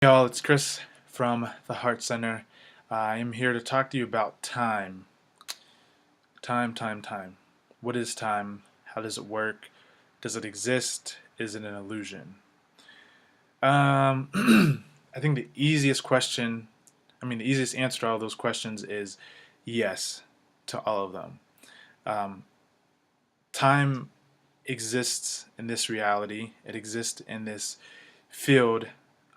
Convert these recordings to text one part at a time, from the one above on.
Hey all, it's Chris from the Heart Center. I am here to talk to you about time. Time. What is time? How does it work? Does it exist? Is it an illusion? I think the easiest answer to all those questions is yes to all of them. Um, Time exists in this reality. It exists in this field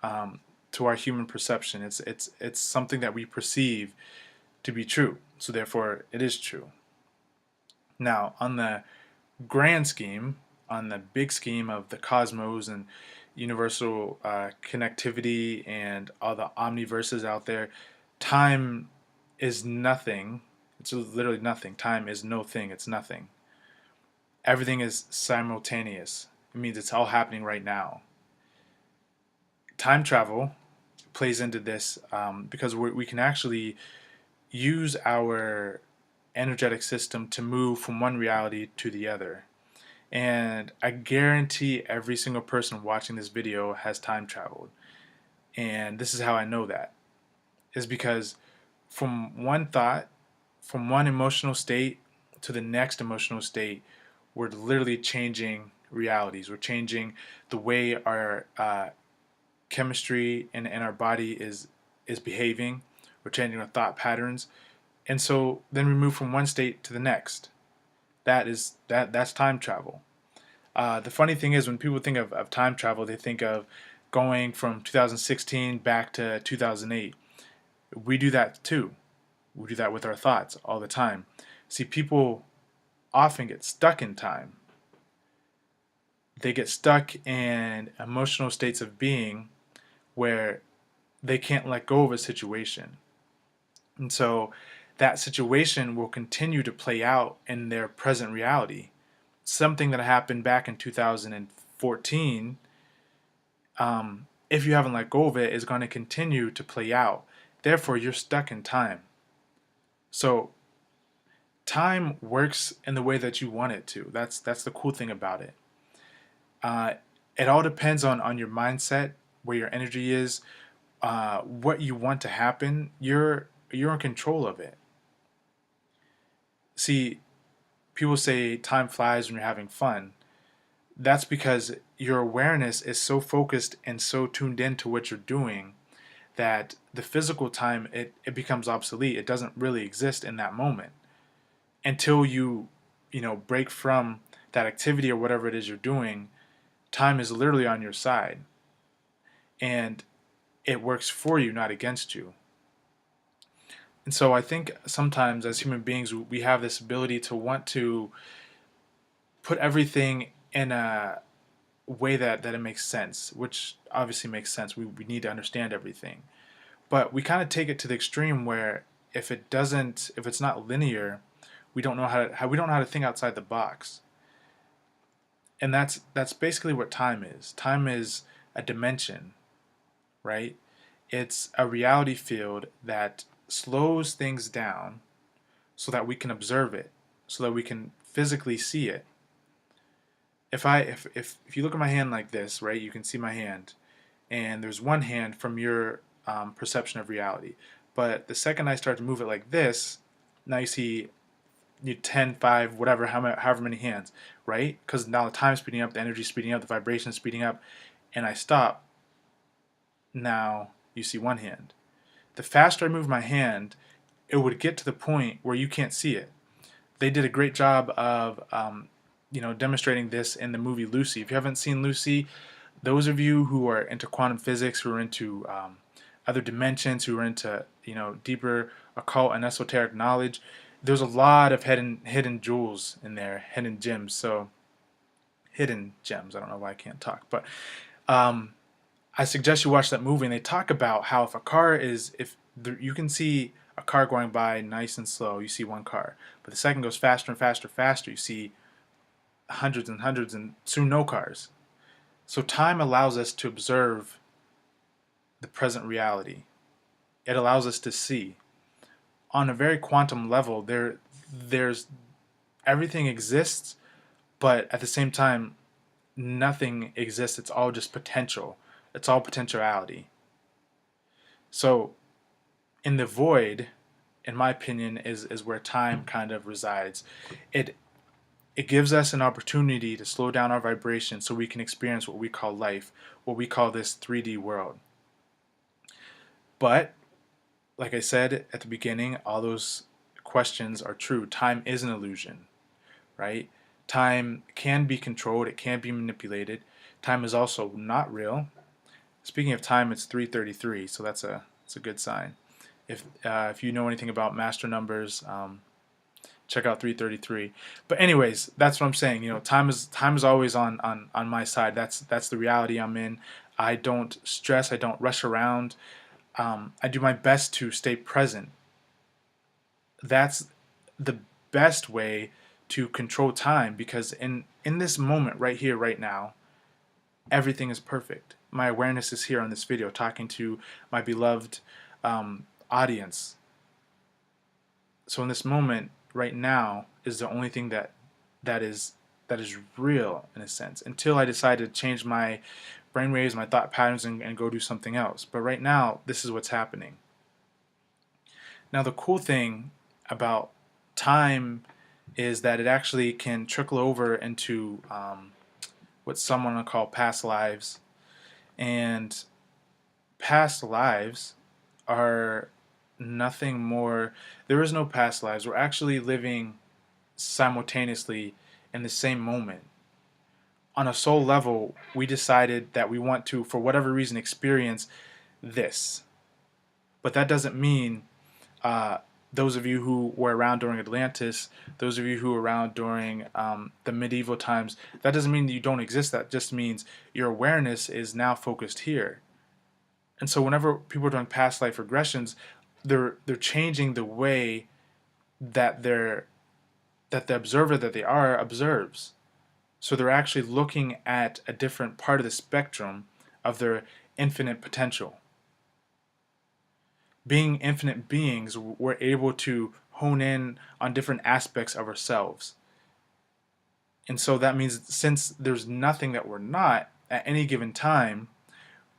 um, to our human perception. It's something that we perceive to be true. So therefore, it is true. Now, on the grand scheme, on the big scheme of the cosmos and universal connectivity and all the omniverses out there, time is nothing. It's literally nothing. Time is no thing. It's nothing. Everything is simultaneous. It means it's all happening right now. Time travel plays into this because we can actually use our energetic system to move from one reality to the other. And I guarantee every single person watching this video has time traveled. And this is how I know that is because from one thought, from one emotional state to the next emotional state, we're literally changing realities. We're changing the way our chemistry and our body is behaving. We're changing our thought patterns, and so then we move from one state to the next. That's time travel. The funny thing is when people think of time travel, they think of going from 2016 back to 2008. We do that too. We do that with our thoughts all the time. See, people often get stuck in time. They get stuck in emotional states of being where they can't let go of a situation. And so that situation will continue to play out in their present reality. Something that happened back in 2014, if you haven't let go of it, is going to continue to play out. Therefore, you're stuck in time. So time works in the way that you want it to. That's the cool thing about it. Uh, it all depends on your mindset, where your energy is, what you want to happen. You're in control of it. See, people say time flies when you're having fun. That's because your awareness is so focused and so tuned into what you're doing that the physical time it becomes obsolete. It doesn't really exist in that moment until you break from that activity or whatever it is you're doing. Time is literally on your side and it works for you, not against you. And so I think sometimes as human beings we have this ability to want to put everything in a way that it makes sense, which obviously makes sense. We need to understand everything. But we kind of take it to the extreme where if it's not linear, we don't know we don't know how to think outside the box. And that's basically what time is. Time is a dimension, right? It's a reality field that slows things down so that we can observe it, so that we can physically see it. If you look at my hand like this, right, you can see my hand, and there's one hand from your perception of reality. But the second I start to move it like this, now you see 10, 5, whatever, however many hands, right? Because now the time's speeding up, the energy's speeding up, the vibration's speeding up, and I stop. Now you see one hand. The faster I move my hand, it would get to the point where you can't see it. They did a great job of demonstrating this in the movie Lucy. If you haven't seen Lucy, those of you who are into quantum physics, who are into other dimensions, who are into deeper occult and esoteric knowledge, there's a lot of hidden jewels in there, hidden gems. So hidden gems. I don't know why I can't talk, but I suggest you watch that movie. And they talk about how you can see a car going by nice and slow, you see one car, but the second goes faster and faster, you see hundreds and hundreds and soon no cars. So time allows us to observe the present reality. It allows us to see. On a very quantum level, there's everything exists, but at the same time, nothing exists. It's all just potential. It's all potentiality. So in the void, in my opinion, is where time kind of resides. It it gives us an opportunity to slow down our vibration so we can experience what we call life, what we call this 3D world. But like I said at the beginning, all those questions are true. Time is an illusion, right? Time can be controlled, it can be manipulated. Time is also not real. Speaking of time, it's 3:33, so that's a good sign. If you know anything about master numbers, check out 3:33. But anyways, that's what I'm saying. You know, time is always on my side. That's the reality I'm in. I don't stress. I don't rush around. I do my best to stay present. That's the best way to control time, because in this moment right here right now, everything is perfect. My awareness is here on this video talking to my beloved audience. So in this moment right now is the only thing that is that is real, in a sense, until I decide to change my brainwaves, my thought patterns, and go do something else. But right now, this is what's happening. Now the cool thing about time is that it actually can trickle over into what someone will call past lives. And past lives are nothing more. There is no past lives. We're actually living simultaneously in the same moment. On a soul level, we decided that we want to, for whatever reason, experience this. But that doesn't mean uh, those of you who were around during Atlantis, those of you who were around during the medieval times, that doesn't mean that you don't exist. That just means your awareness is now focused here. And so whenever people are doing past life regressions, they're changing the way that the observer that they are observes. So they're actually looking at a different part of the spectrum of their infinite potential. Being infinite beings, we're able to hone in on different aspects of ourselves. And so that means, since there's nothing that we're not at any given time,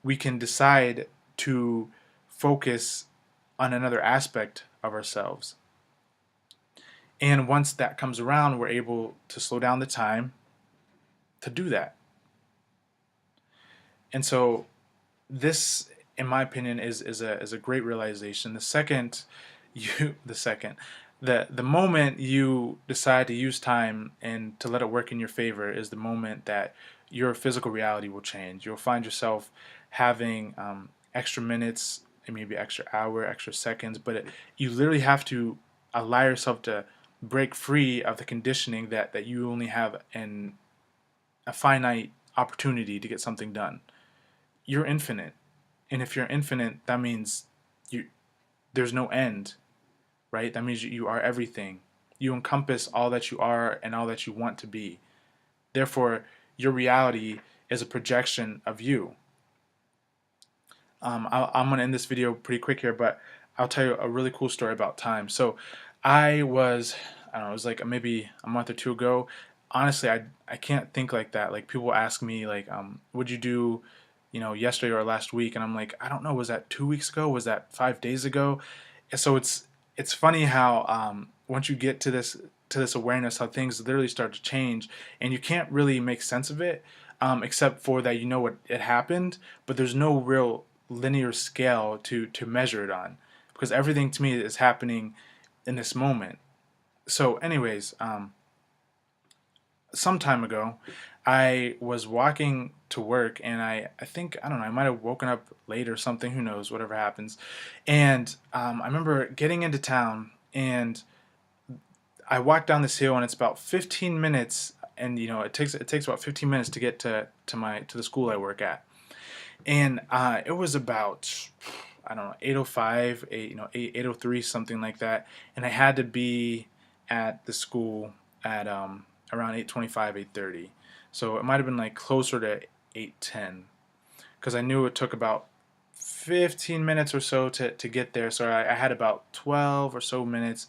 we can decide to focus on another aspect of ourselves. And once that comes around, we're able to slow down the time to do that. And so this, in my opinion, is a great realization. The moment you decide to use time and to let it work in your favor is the moment that your physical reality will change. You'll find yourself having extra minutes, and maybe extra hour, extra seconds, but you literally have to allow yourself to break free of the conditioning that you only have a finite opportunity to get something done. You're infinite. And if you're infinite, that means you there's no end, right? That means you are everything. You encompass all that you are and all that you want to be. Therefore, your reality is a projection of you. I'm going to end this video pretty quick here, but I'll tell you a really cool story about time. So I don't know, it was like maybe a month or two ago. Honestly, I can't think like that. Like, people ask me, like, what'd you do, yesterday or last week? And I'm like, I don't know. Was that 2 weeks ago? Was that 5 days ago? And so it's funny how once you get to this awareness, how things literally start to change, and you can't really make sense of it, except for that what it happened, but there's no real linear scale to measure it on, because everything to me is happening in this moment. So anyways, some time ago, I was walking to work, and I think, I don't know, I might have woken up late or something, who knows, whatever happens. And I remember getting into town, and I walked down this hill, and it's about 15 minutes, and it takes about 15 minutes to get to the school I work at. And it was about, I don't know, 8:05, 8:03, something like that. And I had to be at the school at around 8:25, 8:30. So it might have been like closer to 8:10, because I knew it took about 15 minutes or so to get there. So I had about 12 or so minutes.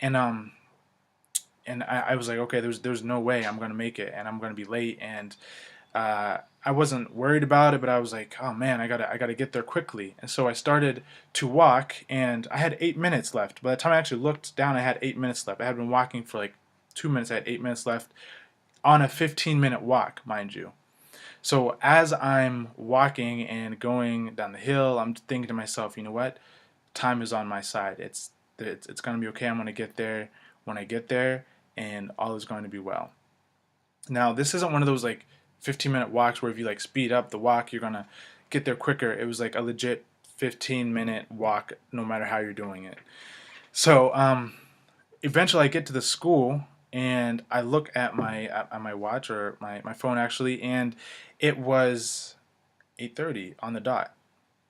And I was like, okay, there's no way I'm gonna make it, and I'm gonna be late. And I wasn't worried about it, but I was like, oh man, I gotta get there quickly. And so I started to walk, and I had 8 minutes left. By the time I actually looked down, I had 8 minutes left. I had been walking for like 2 minutes. I had 8 minutes left on a 15-minute walk, mind you. So as I'm walking and going down the hill, I'm thinking to myself, you know what? Time is on my side. It's going to be okay. I'm going to get there when I get there, and all is going to be well. Now, this isn't one of those like 15-minute walks where if you like speed up the walk, you're going to get there quicker. It was like a legit 15-minute walk, no matter how you're doing it. So eventually, I get to the school and I look at my watch, or my phone actually, and it was 8:30 on the dot.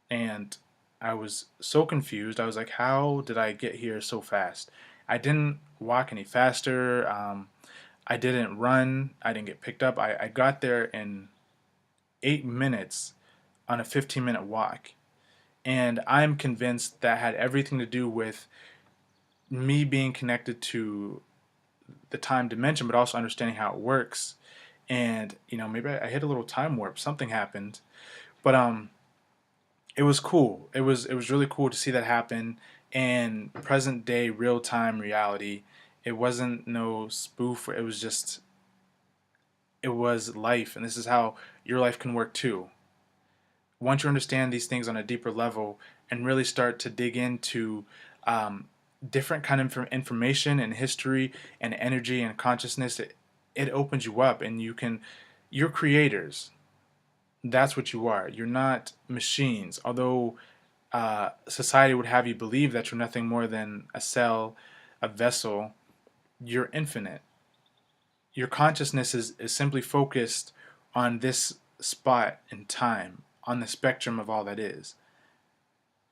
And I was so confused. I was like, how did I get here so fast? I didn't walk any faster. I didn't run. I didn't get picked up. I got there in 8 minutes on a 15-minute walk. And I'm convinced that had everything to do with me being connected to the time dimension, but also understanding how it works. And maybe I hit a little time warp. Something happened, but it was cool. It was really cool to see that happen in present day, real time reality. It wasn't no spoof. It was life, and this is how your life can work too. Once you understand these things on a deeper level and really start to dig into different kind of information and history and energy and consciousness, it opens you up, and you're creators. That's what you are. You're not machines. Although society would have you believe that you're nothing more than a cell, a vessel, you're infinite. Your consciousness is simply focused on this spot in time, on the spectrum of all that is.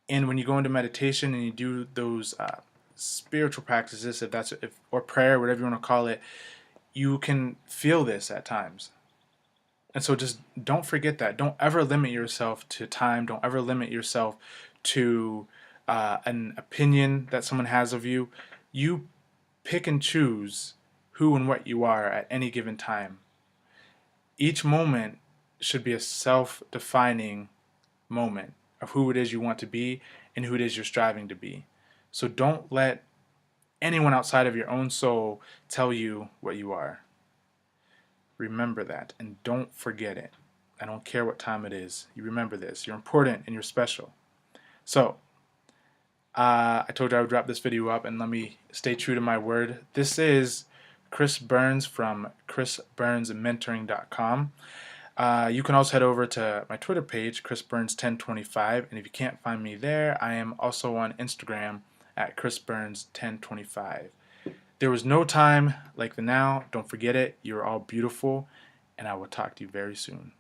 And when you go into meditation and you do those spiritual practices, or prayer, whatever you want to call it, you can feel this at times. And so just don't forget that. Don't ever limit yourself to time. Don't ever limit yourself to an opinion that someone has of you. You pick and choose who and what you are at any given time. Each moment should be a self-defining moment of who it is you want to be and who it is you're striving to be. So don't let anyone outside of your own soul tell you what you are. Remember that and don't forget it. I don't care what time it is. You remember this. You're important and you're special. So, I told you I would wrap this video up, and let me stay true to my word. This is Chris Burns from chrisburnsmentoring.com. You can also head over to my Twitter page, chrisburns1025, and if you can't find me there, I am also on Instagram at chrisburns1025. There was no time like the now. Don't forget it. You're all beautiful, and I will talk to you very soon.